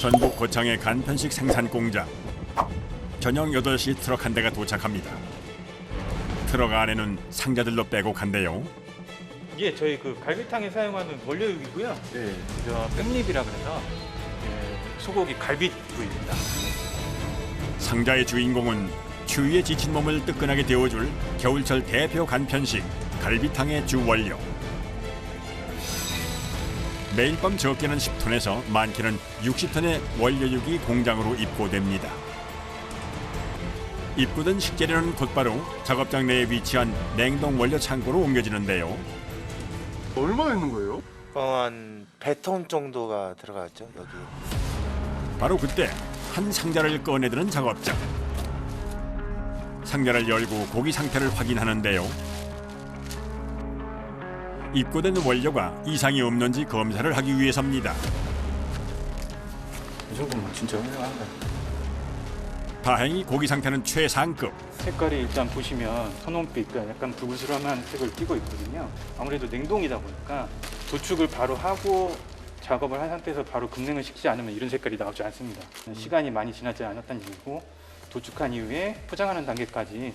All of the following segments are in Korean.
전북 고창의 간편식 생산 공장. 저녁 8시 트럭 한 대가 도착합니다. 트럭 안에는 상자들로 빼곡한데요. 이게 저희 그 갈비탕에 사용하는 원료육이고요. 네. 저 백립이라 그래서 소고기 갈비 부위입니다. 상자의 주인공은 추위에 지친 몸을 뜨끈하게 데워줄 겨울철 대표 간편식 갈비탕의 주 원료. 매일 밤 적게는 10톤에서 많게는 60톤의 원료육이 공장으로 입고됩니다. 입고된 식재료는 곧바로 작업장 내에 위치한 냉동 원료 창고로 옮겨지는데요. 얼마나 있는 거예요? 한 100톤 정도가 들어갔죠, 여기. 바로 그때 한 상자를 꺼내드는 작업장. 상자를 열고 고기 상태를 확인하는데요. 입고된 원료가 이상이 없는지 검사를 하기 위해서입니다. 이 정도면 진짜 훌륭한데. 다행히 고기 상태는 최상급. 색깔이 일단 보시면 선홍빛, 약간 불그스름한 색을 띠고 있거든요. 아무래도 냉동이다 보니까 도축을 바로 하고 작업을 한 상태에서 바로 급냉을 시키지 않으면 이런 색깔이 나오지 않습니다. 시간이 많이 지나지 않았다는 얘기고 도축한 이후에 포장하는 단계까지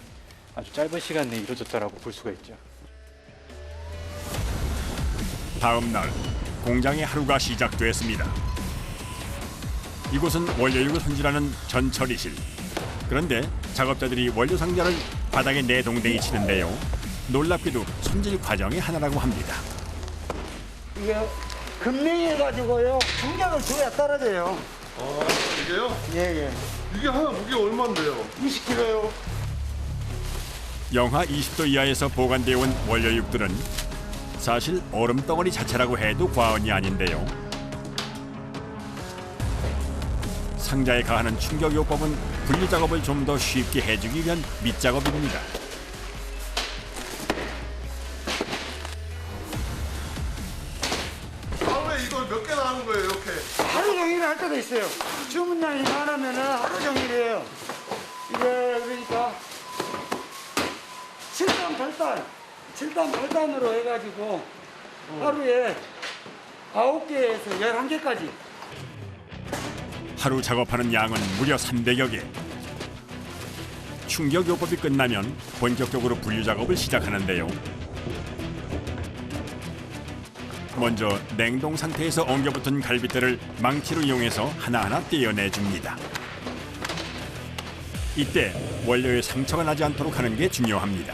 아주 짧은 시간 내에 이루어졌다고 볼 수가 있죠. 다음 날 공장의 하루가 시작됐습니다. 이곳은 원료육을 손질하는 전처리실. 그런데 작업자들이 원료 상자를 바닥에 내동댕이 치는데요. 놀랍게도 손질 과정의 하나라고 합니다. 이게 급냉해가지고요 중력을 줘야 떨어져요. 아, 이게요? 예예. 이게 하나 무게 얼마인데요? 20kg요. 영하 20도 이하에서 보관되어 온 원료육들은 사실 얼음덩어리 자체라고 해도 과언이 아닌데요. 상자에 가하는 충격요법은 분리 작업을 좀 더 쉽게 해주기 위한 밑작업입니다. 하루에 이걸 몇 개나 하는 거예요, 이렇게? 하루 종일 할 때도 있어요. 주문량이 많으면은 하루 종일이에요. 이게 그러니까 7단 8단으로 해가지고 하루에 9개에서 11개까지. 하루 작업하는 양은 무려 300여 개. 충격요법이 끝나면 본격적으로 분류 작업을 시작하는데요. 먼저 냉동 상태에서 엉겨붙은 갈빗대를 망치로 이용해서 하나하나 떼어내줍니다. 이때 원료에 상처가 나지 않도록 하는 게 중요합니다.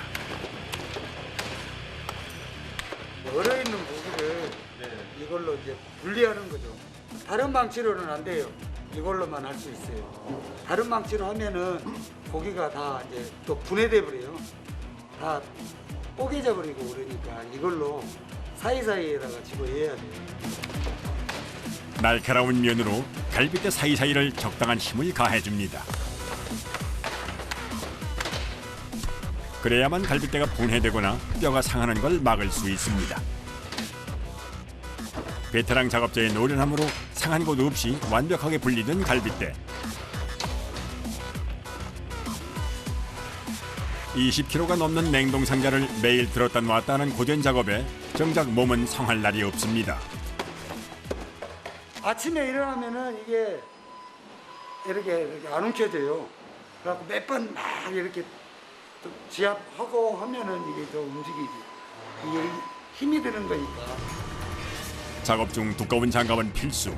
얼어있는 고기를 이걸로 이제 분리하는 거죠. 다른 망치로는 안 돼요. 이걸로만 할 수 있어요. 다른 망치로 하면은 고기가 다 이제 또 분해돼 버려요. 다 뽀개져 버리고 그러니까 이걸로 사이사이에다가 집어해야 돼요. 날카로운 면으로 갈빗대 사이사이를 적당한 힘을 가해줍니다. 그래야만 갈빗대가 분해되거나 뼈가 상하는 걸 막을 수 있습니다. 베테랑 작업자의 노련함으로 상한 곳 없이 완벽하게 분리된 갈빗대. 20kg가 넘는 냉동 상자를 매일 들었다 놨다 하는 고된 작업에 정작 몸은 성할 날이 없습니다. 아침에 일어나면은 이게 이렇게 안 움켜져요. 그래갖고 몇 번 막 이렇게 또 지압하고 하면은 이게 더 움직이지. 이게 힘이 드는 거니까. 작업 중 두꺼운 장갑은 필수.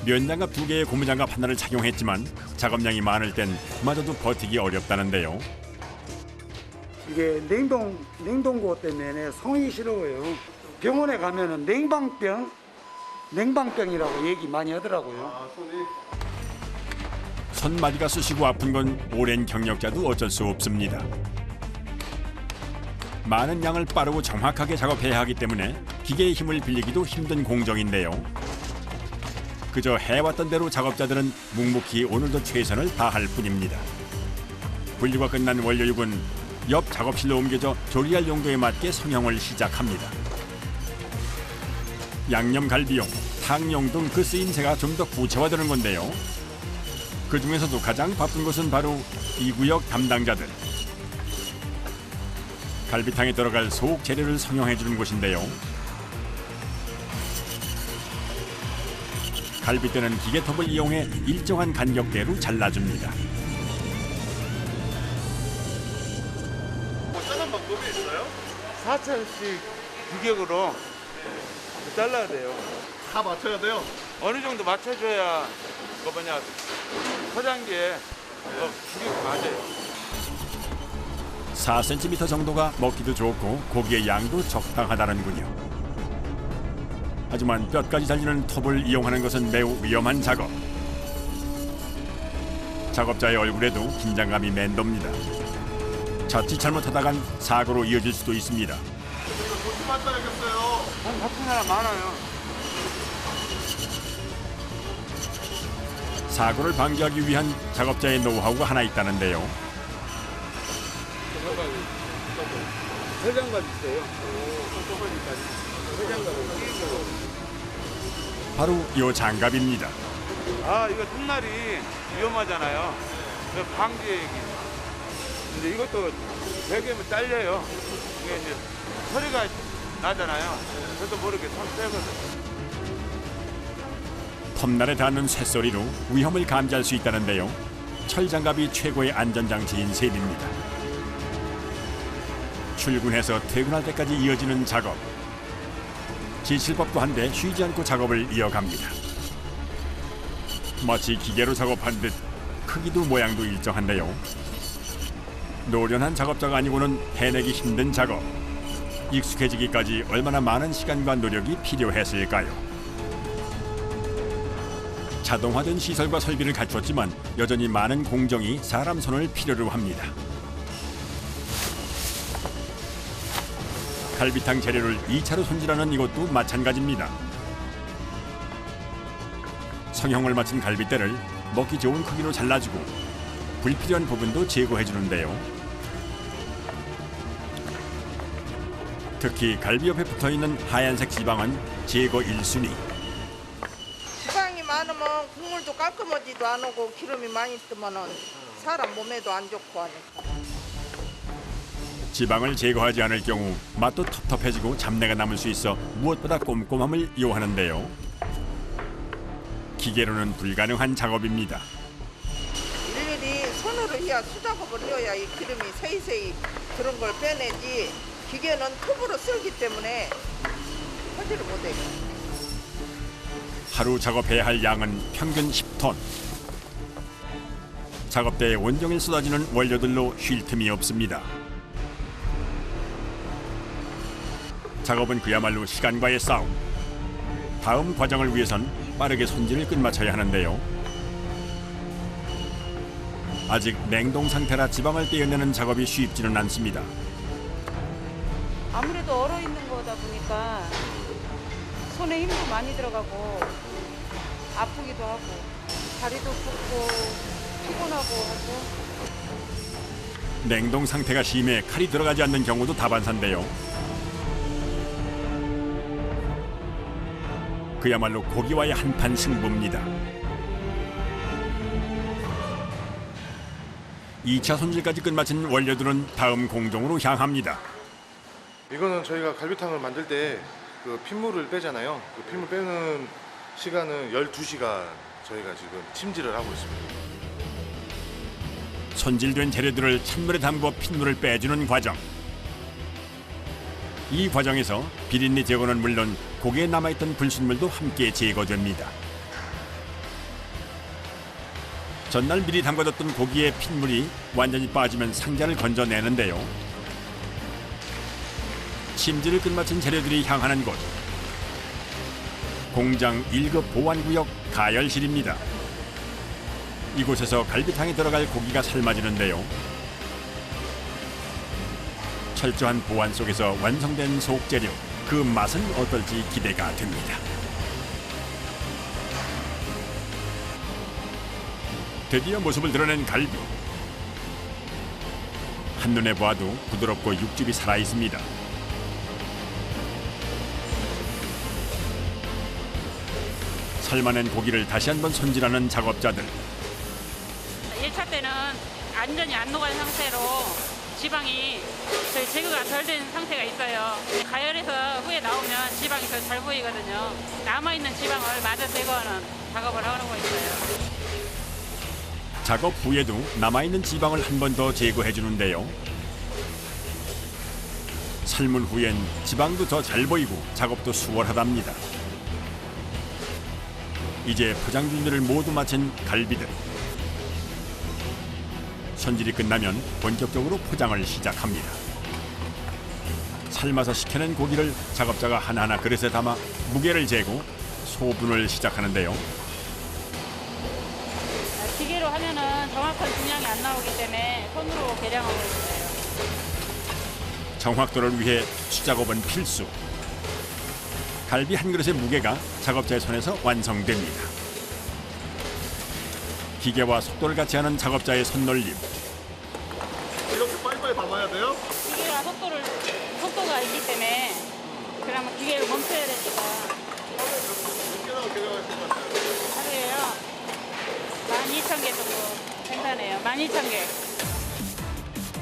면장갑 2개에 고무장갑 하나를 착용했지만 작업량이 많을 땐 그마저도 버티기 어렵다는데요. 이게 냉동고 때문에 손이 시려워요. 병원에 가면은 냉방병이라고 얘기 많이 하더라고요. 아, 손이? 손마디가 쑤시고 아픈 건 오랜 경력자도 어쩔 수 없습니다. 많은 양을 빠르고 정확하게 작업해야 하기 때문에 기계의 힘을 빌리기도 힘든 공정인데요. 그저 해왔던 대로 작업자들은 묵묵히 오늘도 최선을 다할 뿐입니다. 분리가 끝난 원료육은 옆 작업실로 옮겨져 조리할 용도에 맞게 성형을 시작합니다. 양념갈비용, 탕용 등 그 쓰임새가 좀 더 구체화되는 건데요. 그 중에서도 가장 바쁜 곳은 바로 이 구역 담당자들. 갈비탕에 들어갈 속 재료를 성형해 주는 곳인데요. 갈빗대는 기계톱을 이용해 일정한 간격대로 잘라줍니다. 뭐 다른 방법이 있어요? 4cm씩 규격으로 잘라야 돼요. 다 맞춰야 돼요? 어느 정도 맞춰줘야 그 뭐냐 포장기에 규격이 맞아요. 4cm 정도가 먹기도 좋고 고기의 양도 적당하다는군요. 하지만 뼈까지 잘리는 톱을 이용하는 것은 매우 위험한 작업. 작업자의 얼굴에도 긴장감이 맴돕니다. 자칫 잘못하다간 사고로 이어질 수도 있습니다. 이거 조심하셔야겠어요. 같은 사람 많아요. 사고를 방지하기 위한 작업자의 노하우가 하나 있다는데요. 설장갑 있어요. 바로 이 장갑입니다. 아 이거 톱날이 위험하잖아요. 그 방지 얘기. 근데 이것도 베개면 잘려요. 이게 이제 소리가 나잖아요. 저도 모르게 손 떼거든요. 톱날에 닿는 쇳소리로 위험을 감지할 수 있다는데요. 철장갑이 최고의 안전장치인 셈입니다. 출근해서 퇴근할 때까지 이어지는 작업. 지칠 법도 한데 쉬지 않고 작업을 이어갑니다. 마치 기계로 작업한 듯 크기도 모양도 일정한데요. 노련한 작업자가 아니고는 해내기 힘든 작업. 익숙해지기까지 얼마나 많은 시간과 노력이 필요했을까요? 자동화된 시설과 설비를 갖추었지만 여전히 많은 공정이 사람 손을 필요로 합니다. 갈비탕 재료를 2차로 손질하는 이것도 마찬가지입니다. 성형을 마친 갈빗대를 먹기 좋은 크기로 잘라주고 불필요한 부분도 제거해 주는데요. 특히 갈비 옆에 붙어있는 하얀색 지방은 제거 1순위. 지방이 많으면 국물도 깔끔하지도 않고 기름이 많이 뜨면은 사람 몸에도 안 좋고 하니까. 지방을 제거하지 않을 경우 맛도 텁텁해지고 잡내가 남을 수 있어 무엇보다 꼼꼼함을 요하는데요. 기계로는 불가능한 작업입니다. 일일이 손으로 해야 수작업을 해야 이 기름이 세이세이 그런 걸 빼내지 기계는 톱으로 쓸기 때문에 하지를 못해요. 하루 작업해야 할 양은 평균 10톤. 작업대에 온종일 쏟아지는 원료들로 쉴 틈이 없습니다. 작업은 그야말로 시간과의 싸움. 다음 과정을 위해선 빠르게 손질을 끝마쳐야 하는데요. 아직 냉동 상태라 지방을 떼어내는 작업이 쉽지는 않습니다. 아무래도 얼어 있는 거다 보니까 손에 힘도 많이 들어가고 아프기도 하고 다리도 붓고 피곤하고 하고. 냉동 상태가 심해 칼이 들어가지 않는 경우도 다반사인데요. 그야말로 고기와의 한판 승부입니다. 2차 손질까지 끝마친 원료들은 다음 공정으로 향합니다. 이거는 저희가 갈비탕을 만들 때 그 핏물을 빼잖아요. 그 핏물 빼는 시간은 12시간 저희가 지금 침질을 하고 있습니다. 손질된 재료들을 찬물에 담궈 핏물을 빼주는 과정. 이 과정에서 비린내 제거는 물론 고기에 남아있던 불순물도 함께 제거됩니다. 전날 미리 담가뒀던 고기의 핏물이 완전히 빠지면 상자를 건져내는데요. 침질을 끝마친 재료들이 향하는 곳. 공장 1급 보완구역 가열실입니다. 이곳에서 갈비탕에 들어갈 고기가 삶아지는데요. 철저한 보안 속에서 완성된 속재료, 그 맛은 어떨지 기대가 됩니다. 드디어 모습을 드러낸 갈비. 한눈에 봐도 부드럽고 육즙이 살아있습니다. 삶아낸 고기를 다시 한번 손질하는 작업자들. 1차 때는 완전히 안 녹은 상태로 지방이 저희 제거가 덜 된 상태가 있어요. 가열해서 후에 나오면 지방이 더 잘 보이거든요. 남아있는 지방을 마저 제거하는 작업을 하고 있어요. 작업 후에도 남아있는 지방을 한 번 더 제거해 주는데요. 삶은 후엔 지방도 더 잘 보이고 작업도 수월하답니다. 이제 포장 준비를 모두 마친 갈비들. 손질이 끝나면 본격적으로 포장을 시작합니다. 삶아서 식혀낸 고기를 작업자가 하나하나 그릇에 담아 무게를 재고 소분을 시작하는데요. 기계로 하면은 정확한 분량이 안 나오기 때문에 손으로 계량하고 있어요. 정확도를 위해 수작업은 필수. 갈비 한 그릇의 무게가 작업자의 손에서 완성됩니다. 기계와 속도를 같이 하는 작업자의 손놀림. 이렇게 빨리빨리 담아야 돼요? 기계가 속도가 있기 때문에 그러면 기계를 멈춰야 되니까. 몇 개나 개량하실 것 같아요? 하루에요. 12,000개 정도 생산해요. 12,000개.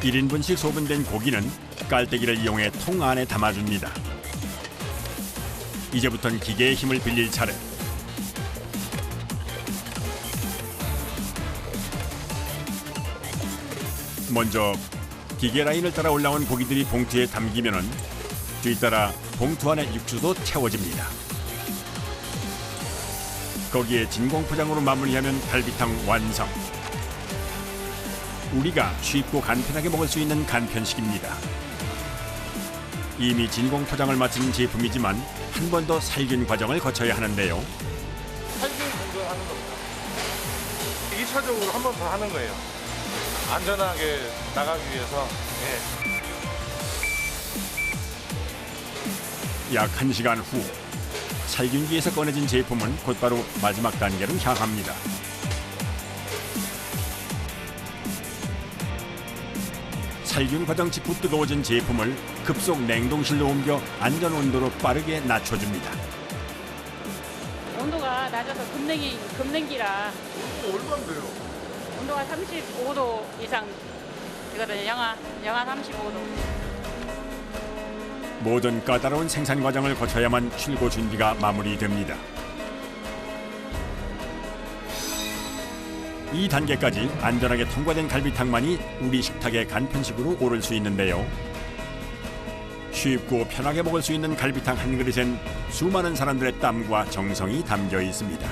1인분씩 소분된 고기는 깔때기를 이용해 통 안에 담아줍니다. 이제부턴 기계의 힘을 빌릴 차례. 먼저 기계 라인을 따라 올라온 고기들이 봉투에 담기면은 뒤따라 봉투 안에 육수도 채워집니다. 거기에 진공 포장으로 마무리하면 갈비탕 완성. 우리가 쉽고 간편하게 먹을 수 있는 간편식입니다. 이미 진공 포장을 마친 제품이지만 한 번 더 살균 과정을 거쳐야 하는데요. 살균 공정하는 겁니다. 2차적으로 한 번 더 하는 거예요. 안전하게 나가기 위해서. 약 1시간 후 살균기에서 꺼내진 제품은 곧바로 마지막 단계로 향합니다. 살균 과정 직후 뜨거워진 제품을 급속 냉동실로 옮겨 안전 온도로 빠르게 낮춰줍니다. 온도가 낮아서 급냉기라 얼마인데요? 온도가 35도 이상 되거든요. 영하 35도. 모든 까다로운 생산 과정을 거쳐야만 출고 준비가 마무리됩니다. 이 단계까지 안전하게 통과된 갈비탕만이 우리 식탁의 간편식으로 오를 수 있는데요. 쉽고 편하게 먹을 수 있는 갈비탕 한 그릇엔 수많은 사람들의 땀과 정성이 담겨 있습니다.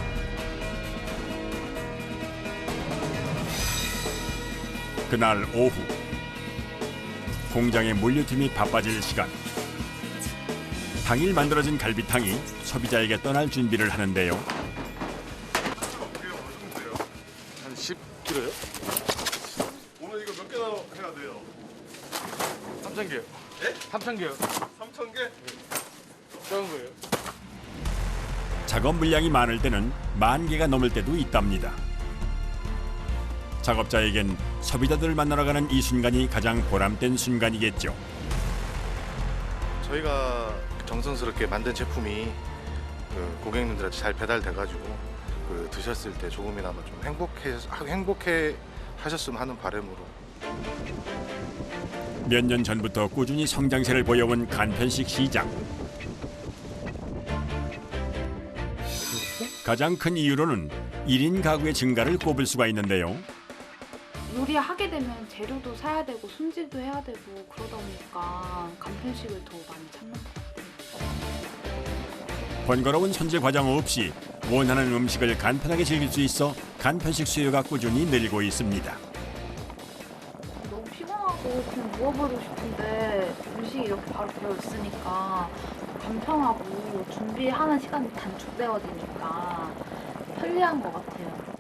그날 오후 공장의 물류팀이 바빠질 시간. 당일 만들어진 갈비탕이 소비자에게 떠날 준비를 하는데요. 한 10kg요? 오늘 이거 몇 개나 해야 돼요? 3,000개요. 네? 3,000개요. 3,000개? 적은 거예요. 작업 물량이 많을 때는 10,000개가 넘을 때도 있답니다. 작업자에겐 소비자들을 만나러 가는 이 순간이 가장 보람된 순간이겠죠. 저희가 정성스럽게 만든 제품이 고객님들한테 잘 배달돼가지고 드셨을 때 조금이나마 좀 행복해 하셨으면 하는 바람으로. 몇 년 전부터 꾸준히 성장세를 보여온 간편식 시장. 가장 큰 이유로는 1인 가구의 증가를 꼽을 수가 있는데요. 요리하게 되면 재료도 사야 되고 손질도 해야 되고 그러다 보니까 간편식을 더 많이 찾는 것 같아요. 번거로운 손질 과정 없이 원하는 음식을 간편하게 즐길 수 있어 간편식 수요가 꾸준히 늘고 있습니다. 너무 피곤하고 그냥 누워버리고 싶은데 음식이 이렇게 바로 들어있으니까 간편하고 준비하는 시간이 단축되어지니까 편리한 것 같아요.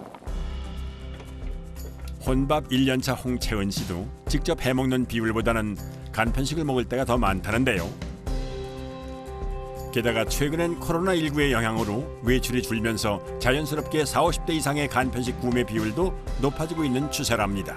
혼밥 1년차 홍채은 씨도 직접 해먹는 비율보다는 간편식을 먹을 때가 더 많다는데요. 게다가 최근엔 코로나19의 영향으로 외출이 줄면서 자연스럽게 40, 50대 이상의 간편식 구매 비율도 높아지고 있는 추세랍니다.